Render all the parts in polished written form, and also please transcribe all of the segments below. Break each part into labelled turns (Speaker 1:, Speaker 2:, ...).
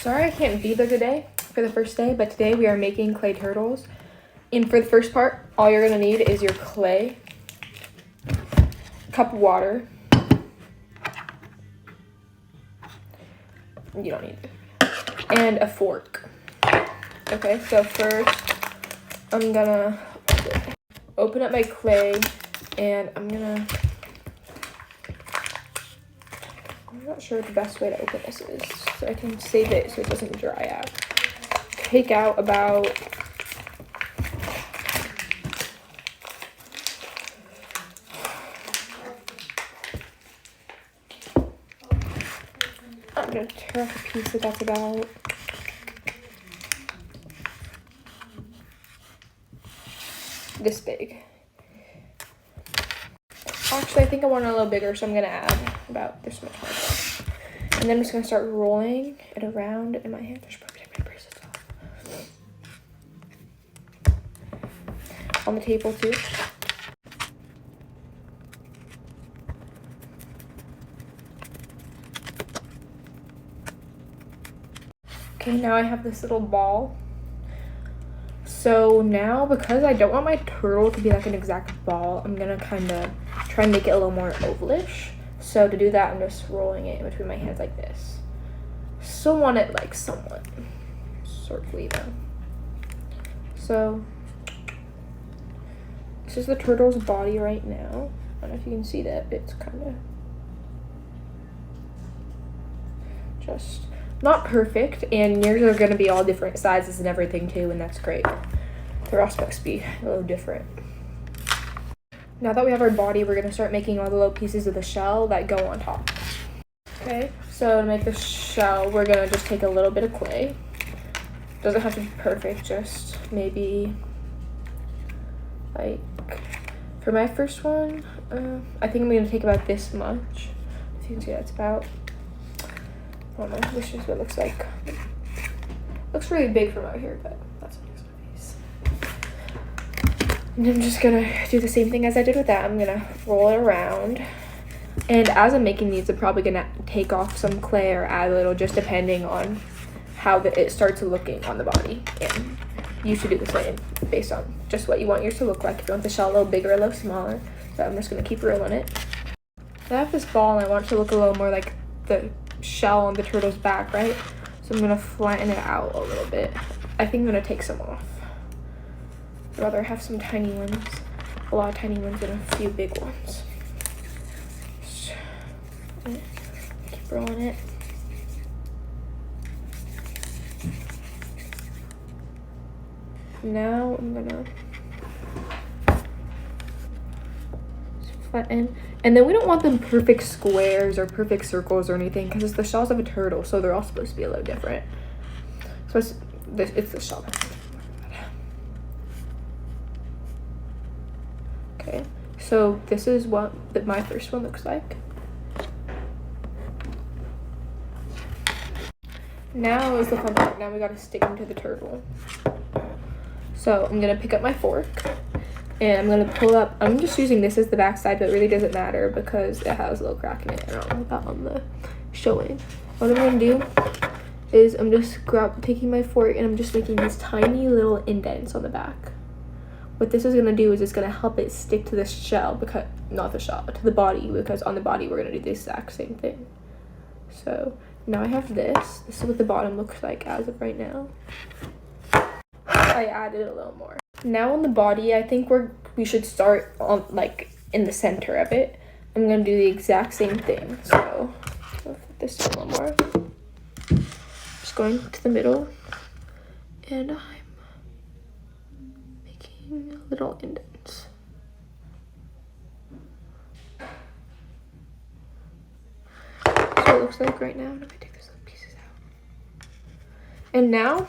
Speaker 1: Sorry I can't be there today for the first day, but today we are making clay turtles. And for the first part, all you're gonna need is your clay, a cup of water. You don't need it. And a fork. Okay, so first I'm gonna open up my clay and I'm not sure what the best way to open this is, so I can save it so it doesn't dry out. Take out about I'm gonna tear off a piece that's about this big. Actually, I think I want it a little bigger, so I'm gonna add about this much more. And then I'm just gonna start rolling it around in my hand. I should probably take my bracelets off. On the table too. Okay, now I have this little ball. So now, because I don't want my turtle to be like an exact ball, I'm gonna kind of try and make it a little more ovalish. So to do that, I'm just rolling it in between my hands like this. Still want it like somewhat circly though. So this is the turtle's body right now. I don't know if you can see that, but it's kind of just not perfect, and yours are going to be all different sizes and everything too, and that's great. They're all supposed to be a little different. Now that we have our body, we're going to start making all the little pieces of the shell that go on top. Okay, so to make the shell, we're going to just take a little bit of clay. Doesn't have to be perfect, just maybe like for my first one, I think I'm going to take about this much. If you can see, that's about, I don't know, this is what it looks like. Looks really big from out here, but that's what looks nice. And I'm just gonna do the same thing as I did with that. I'm gonna roll it around. And as I'm making these, I'm probably gonna take off some clay or add a little, just depending on how it starts looking on the body. And you should do the same based on just what you want yours to look like. If you want the shell a little bigger or a little smaller. So I'm just gonna keep rolling it. I have this ball and I want it to look a little more like the shell on the turtle's back, right? So I'm gonna flatten it out a little bit. I think I'm gonna take some off. I'd rather have some tiny ones, a lot of tiny ones than a few big ones. Keep rolling it. Now I'm gonna flatten. And then we don't want them perfect squares or perfect circles or anything, because it's the shells of a turtle, so they're all supposed to be a little different. So it's the shell. Okay, so this is what my first one looks like. Now is the fun part. Now we gotta stick them to the turtle. So I'm gonna pick up my fork. And I'm gonna pull up, I'm just using this as the back side, but it really doesn't matter because it has a little crack in it. I don't know about on the showing. What I'm gonna do is I'm just taking my fork and I'm just making these tiny little indents on the back. What this is gonna do is it's gonna help it stick to the shell, because, not the shell, to the body, because on the body we're gonna do the exact same thing. So now I have this. This is what the bottom looks like as of right now. I added a little more. Now on the body, I think we should start on like in the center of it. I'm gonna do the exact same thing. So I'll put this a little more. Just going to the middle, and I'm making little indents. So it looks like right now. I'm gonna take these little pieces out. And now,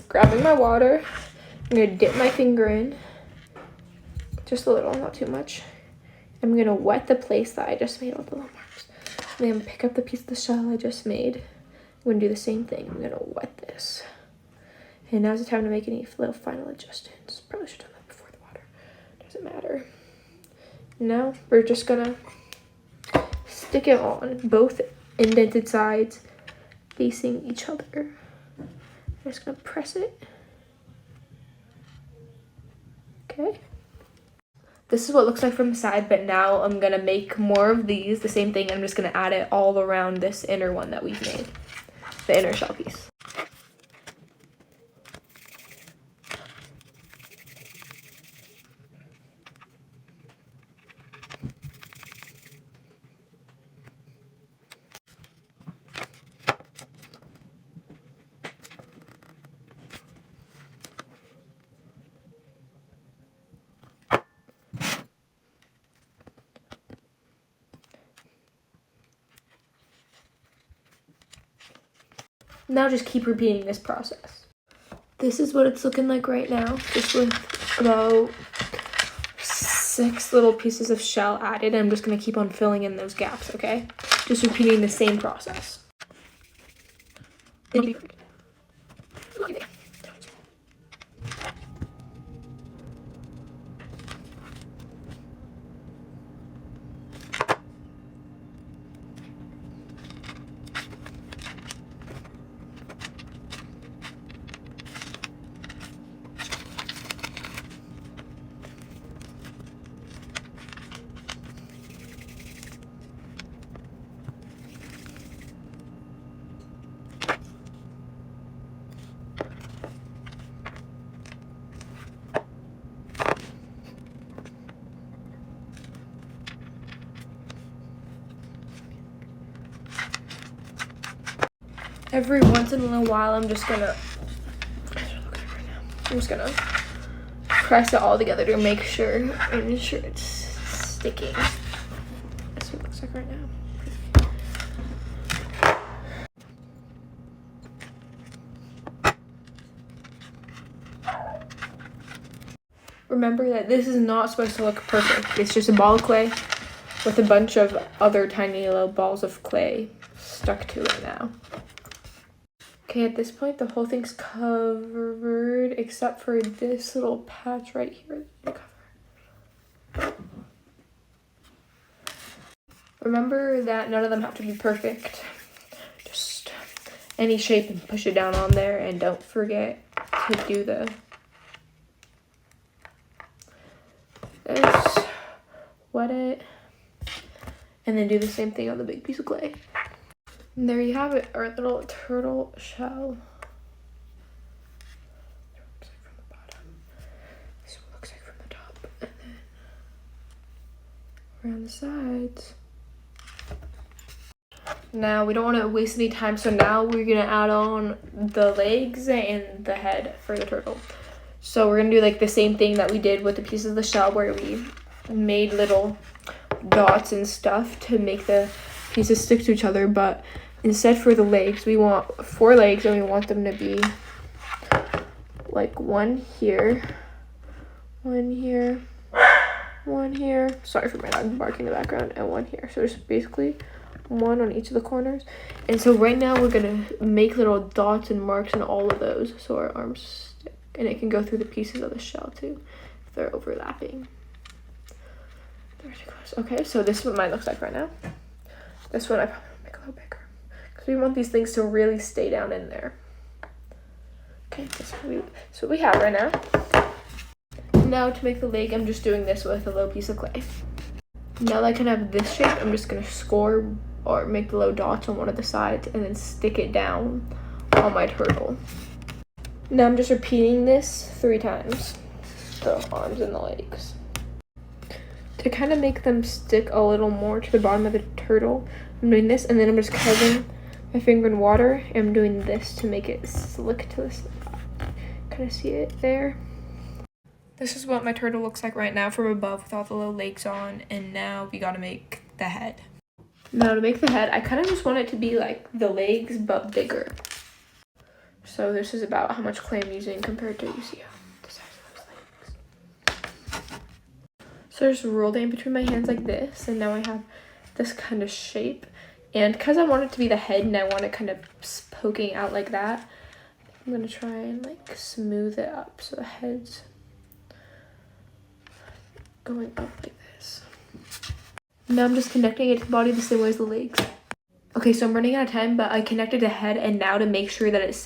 Speaker 1: grabbing my water, I'm gonna dip my finger in, just a little, not too much. I'm gonna wet the place that I just made all the little marks. I'm gonna pick up the piece of the shell I just made. I'm gonna do the same thing. I'm gonna wet this. And now's the time to make any little final adjustments. Probably should have done that before the water. Doesn't matter. Now we're just gonna stick it on both indented sides facing each other. I'm just gonna press it. Okay. This is what it looks like from the side, but now I'm gonna make more of these, the same thing. I'm just gonna add it all around this inner one that we've made, the inner shell piece. Now just keep repeating this process. This is what it's looking like right now, just with about 6 little pieces of shell added. I'm just gonna keep on filling in those gaps, okay? Just repeating the same process. Every once in a while, I'm just gonna press it all together to make sure and ensure it's sticking. That's what it looks like right now. Remember that this is not supposed to look perfect. It's just a ball of clay with a bunch of other tiny little balls of clay stuck to it now. Okay, at this point, the whole thing's covered except for this little patch right here. Remember that none of them have to be perfect. Just any shape and push it down on there, and don't forget to do this. Wet it, and then do the same thing on the big piece of clay. And there you have it, our little turtle shell. Looks like from the bottom. This is what it looks like from the top, and then around the sides. Now we don't want to waste any time, so now we're gonna add on the legs and the head for the turtle. So we're gonna do like the same thing that we did with the pieces of the shell, where we made little dots and stuff to make the pieces stick to each other, but instead for the legs, we want 4 legs, and we want them to be like one here, one here, one here. Sorry for my dog barking in the background, and one here. So there's basically one on each of the corners. And so right now we're gonna make little dots and marks in all of those so our arms stick, and it can go through the pieces of the shell too if they're overlapping. Okay, so this is what mine looks like right now. This one I probably will make a little bigger because we want these things to really stay down in there. Okay, that's what we have right now. Now to make the leg, I'm just doing this with a little piece of clay. Now that I can have this shape, I'm just gonna score or make the little dots on one of the sides and then stick it down on my turtle. Now I'm just repeating this 3 times, the arms and the legs. To kind of make them stick a little more to the bottom of the turtle, I'm doing this, and then I'm just covering my finger in water, and I'm doing this to make it slick to the side. Kind of see it there? This is what my turtle looks like right now from above with all the little legs on, and now we gotta make the head. Now to make the head, I kind of just want it to be like the legs, but bigger. So this is about how much clay I'm using compared to, you see the size of those legs. So I just rolled it in between my hands like this, and now I have this kind of shape. And because I want it to be the head and I want it kind of poking out like that, I'm gonna try and like smooth it up so the head's going up like this. Now I'm just connecting it to the body the same way as the legs. Okay, so I'm running out of time, but I connected to head and now to make sure that it's